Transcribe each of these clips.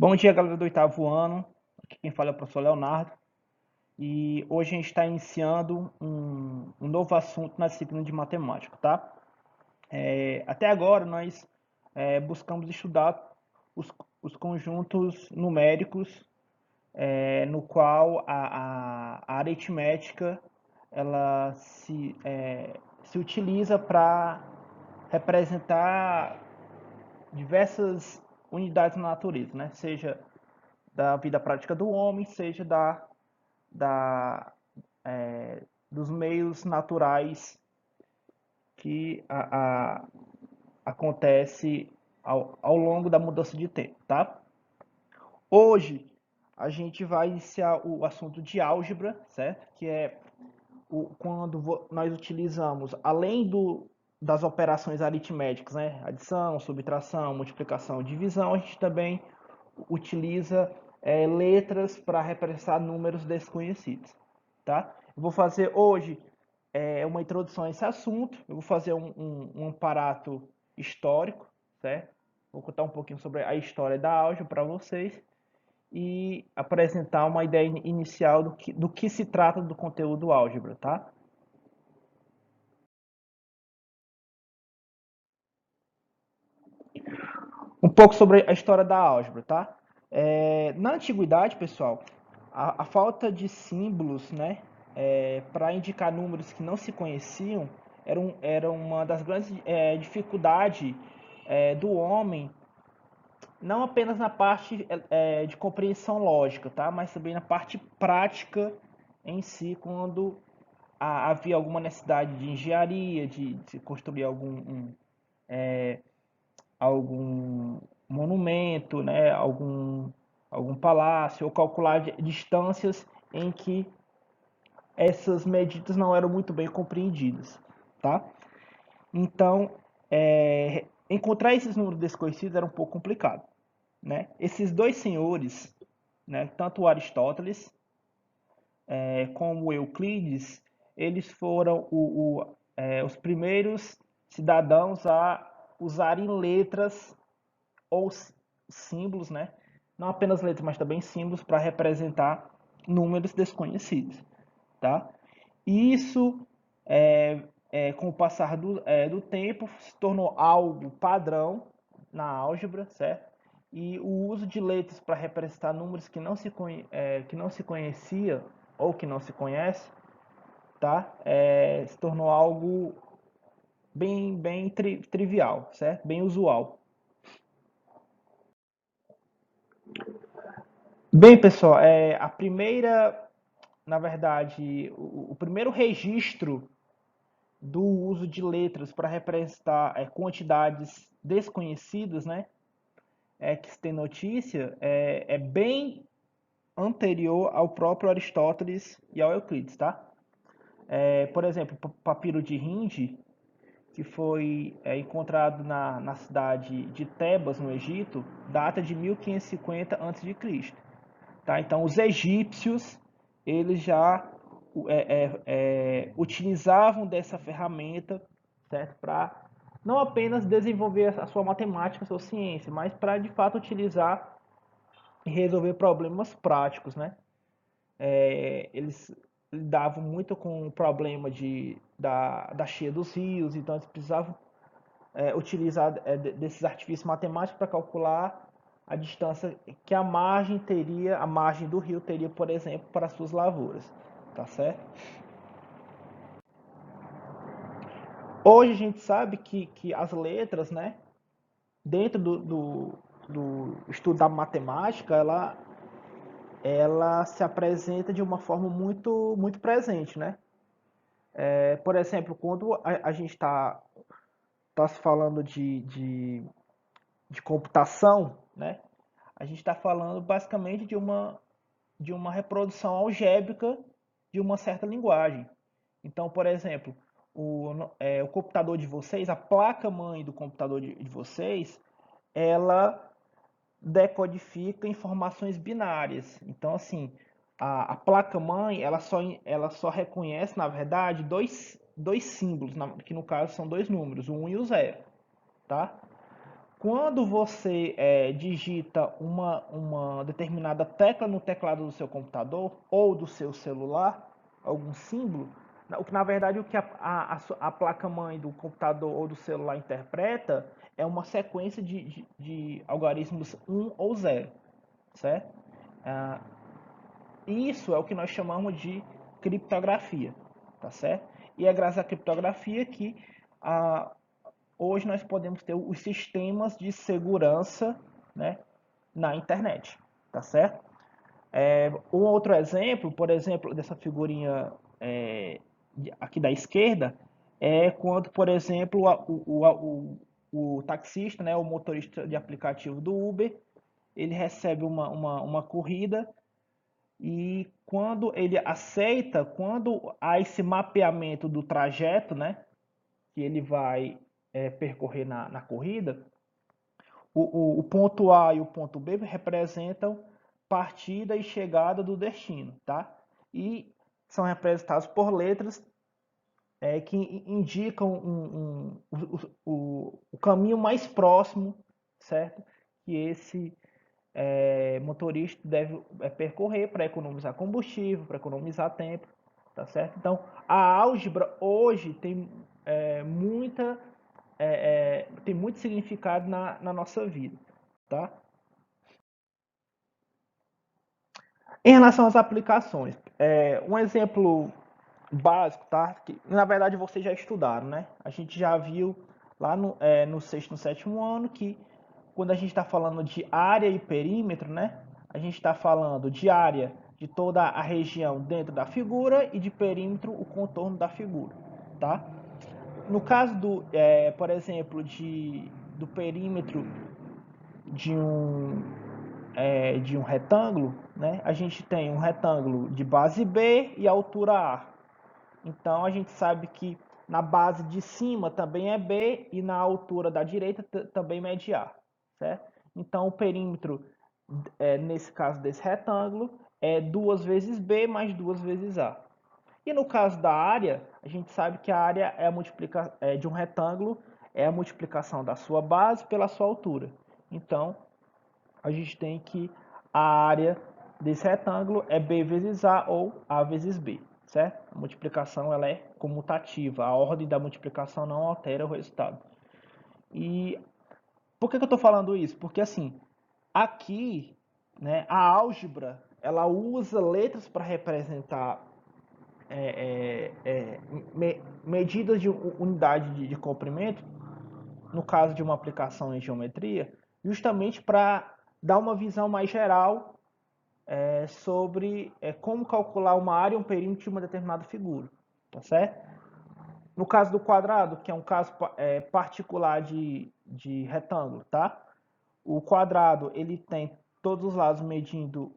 Bom dia, galera do oitavo ano. Aqui quem fala é o professor Leonardo. E hoje a gente está iniciando um novo assunto na disciplina de matemática, tá? Até agora nós buscamos estudar os, os conjuntos numéricos, no qual a aritmética ela se utiliza para representar diversas unidades na natureza, né? Seja da vida prática do homem, seja da, dos meios naturais que acontece ao longo da mudança de tempo, tá? Hoje a gente vai iniciar o assunto de álgebra, certo? Que é quando nós utilizamos, além das operações aritméticas, né? Adição, subtração, multiplicação, divisão, a gente também utiliza letras para representar números desconhecidos, tá? Eu vou fazer hoje uma introdução a esse assunto, eu vou fazer um aparato histórico, certo? Vou contar um pouquinho sobre a história da álgebra para vocês e apresentar uma ideia inicial do que se trata do conteúdo álgebra, tá? Um pouco sobre a história da álgebra, tá? Na antiguidade, pessoal, a falta de símbolos, né, para indicar números que não se conheciam era uma das grandes dificuldades do homem, não apenas na parte de compreensão lógica, tá, mas também na parte prática em si, quando havia alguma necessidade de engenharia, de construir algum monumento, né, algum palácio, ou calcular distâncias em que essas medidas não eram muito bem compreendidas, tá? Então, encontrar esses números desconhecidos era um pouco complicado, né? Esses dois senhores, né, tanto Aristóteles como Euclides, eles foram os primeiros cidadãos a usarem letras ou símbolos, né? Não apenas letras, mas também símbolos para representar números desconhecidos, tá? E isso, com o passar do tempo, se tornou algo padrão na álgebra, certo? E o uso de letras para representar números que não se conhecia ou que não se conhece, tá? Se tornou algo bem trivial, certo? Bem usual. Bem, pessoal, na verdade, o primeiro registro do uso de letras para representar quantidades desconhecidas, né, que se tem notícia, é bem anterior ao próprio Aristóteles e ao Euclides, tá? Por exemplo, o papiro de Hindi, que foi encontrado na cidade de Tebas, no Egito, data de 1550 a.C. Tá? Então, os egípcios eles já utilizavam dessa ferramenta, certo? Para não apenas desenvolver a sua matemática, a sua ciência, mas para de fato utilizar e resolver problemas práticos, né? Eles lidavam muito com o problema da cheia dos rios, então eles precisavam utilizar desses artifícios matemáticos para calcular a distância que a margem do rio teria, por exemplo, para as suas lavouras, tá certo? Hoje a gente sabe que as letras, né, dentro do estudo da matemática, ela se apresenta de uma forma muito presente, né? Por exemplo, quando a gente tá se falando de computação, né? A gente está falando basicamente de uma reprodução algébrica de uma certa linguagem. Então, por exemplo, o computador de vocês, a placa-mãe do computador de vocês, ela decodifica informações binárias. Então, assim, a placa-mãe, ela só reconhece, na verdade, dois símbolos, que no caso são dois números, o 1 e o 0, tá? Quando você digita uma determinada tecla no teclado do seu computador ou do seu celular, algum símbolo, o que na verdade o que a placa-mãe do computador ou do celular interpreta é uma sequência de algarismos 1 ou 0, certo? Ah, isso é o que nós chamamos de criptografia, tá certo? E é graças à criptografia que a, hoje nós podemos ter os sistemas de segurança, né, na internet, tá certo? Um outro exemplo, por exemplo, dessa figurinha aqui da esquerda, é quando, por exemplo, o taxista, né, o motorista de aplicativo do Uber, ele recebe uma corrida e quando ele aceita, quando há esse mapeamento do trajeto, né, que ele vai percorrer na corrida, o ponto A e o ponto B representam partida e chegada do destino, tá? E são representados por letras que indicam o caminho mais próximo, certo? Que esse motorista deve percorrer para economizar combustível, para economizar tempo, tá certo? Então, a álgebra hoje tem muita tem muito significado na nossa vida, tá? Em relação às aplicações, um exemplo básico, tá? Que, na verdade vocês já estudaram, né? A gente já viu lá no sexto e no sétimo ano que quando a gente está falando de área e perímetro, né? A gente está falando de área de toda a região dentro da figura e de perímetro o contorno da figura, tá? No caso por exemplo, do perímetro de de um retângulo, né? A gente tem um retângulo de base B e altura A. Então a gente sabe que na base de cima também é B e na altura da direita também mede A, certo? Então o perímetro, nesse caso desse retângulo, é 2 vezes B mais 2 vezes A. E no caso da área, a gente sabe que a área de um retângulo é a multiplicação da sua base pela sua altura. Então, a gente tem que a área desse retângulo é B vezes A ou A vezes B, certo? A multiplicação ela é comutativa, a ordem da multiplicação não altera o resultado. E por que eu estou falando isso? Porque assim, aqui, né, a álgebra ela usa letras para representar medidas de unidade de comprimento, no caso de uma aplicação em geometria, justamente para dar uma visão mais geral sobre como calcular uma área e um perímetro de uma determinada figura, tá certo? No caso do quadrado, que é um caso particular de retângulo, tá? O quadrado ele tem todos os lados medindo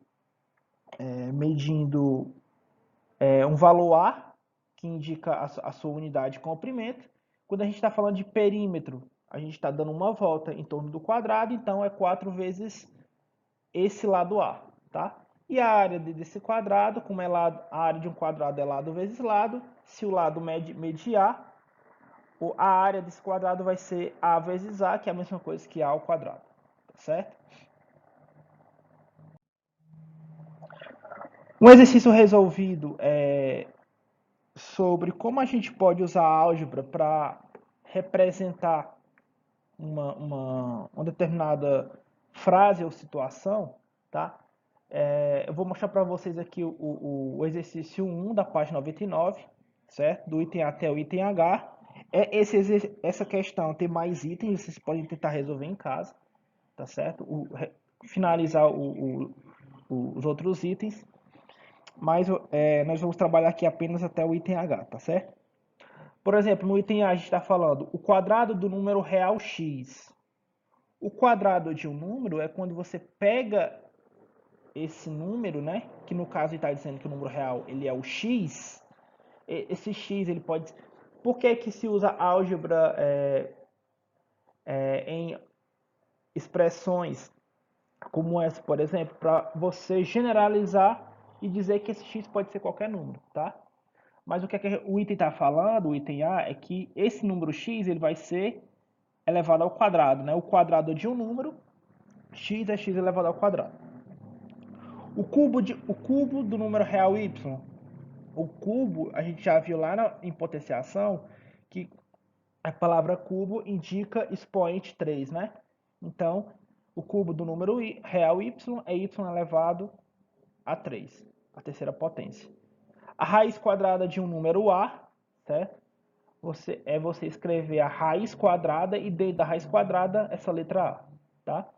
um valor A, que indica a sua unidade de comprimento. Quando a gente está falando de perímetro, a gente está dando uma volta em torno do quadrado, então é 4 vezes esse lado A, tá? E a área desse quadrado, como é lado, a área de um quadrado é lado vezes lado, se o lado mede A, a área desse quadrado vai ser A vezes A, que é a mesma coisa que A ao quadrado, tá certo? Um exercício resolvido sobre como a gente pode usar a álgebra para representar uma determinada frase ou situação, tá? Eu vou mostrar para vocês aqui o exercício 1 da página 99, certo? Do item A até o item H. Essa questão tem mais itens, vocês podem tentar resolver em casa, tá certo? Finalizar os outros itens, mas nós vamos trabalhar aqui apenas até o item H, tá certo? Por exemplo, no item A a gente está falando o quadrado do número real x. O quadrado de um número é quando você pega esse número, né? Que no caso está dizendo que o número real ele é o x. Esse x ele pode. Por que que se usa álgebra em expressões como essa, por exemplo, para você generalizar e dizer que esse x pode ser qualquer número, tá? Mas o que, é que o item está falando, o item A, é que esse número x ele vai ser elevado ao quadrado, né? O quadrado de um número, x é x elevado ao quadrado. O cubo do número real y. O cubo, a gente já viu lá em potenciação que a palavra cubo indica expoente 3, né? Então, o cubo do número real y é y elevado a 3, a terceira potência. A raiz quadrada de um número a, certo? Você escrever a raiz quadrada e dentro da raiz quadrada essa letra a, tá?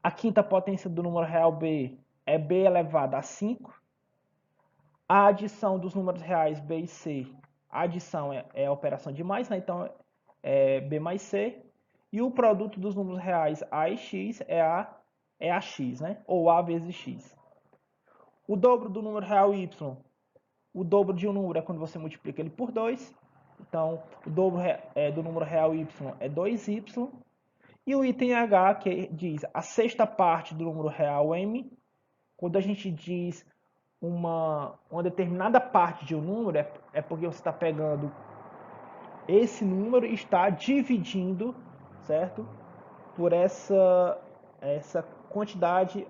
A quinta potência do número real b é b elevado a 5. A adição dos números reais b e c, a adição é a operação de mais, né? Então é b mais c. E o produto dos números reais a e x é a x, né? Ou a vezes x. O dobro do número real y, o dobro de um número é quando você multiplica ele por 2. Então, o dobro do número real y é 2y. E o item H, que diz a sexta parte do número real m, quando a gente diz uma determinada parte de um número, é porque você está pegando esse número e está dividindo, certo? Por essa quantidade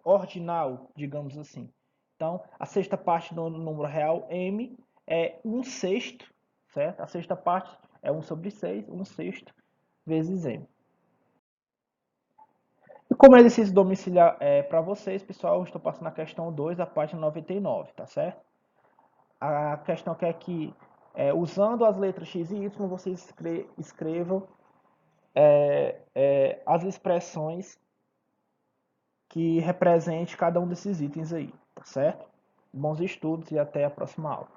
ordinal, digamos assim. Então, a sexta parte do número real m é 1/6, certo? A sexta parte é 1 sobre 6, 1/6 vezes m. E como exercício domiciliar para vocês, pessoal, eu estou passando a questão 2 da página 99, tá certo? A questão que é que, usando as letras x e y, vocês escrevam as expressões que represente cada um desses itens aí, tá certo? Bons estudos e até a próxima aula.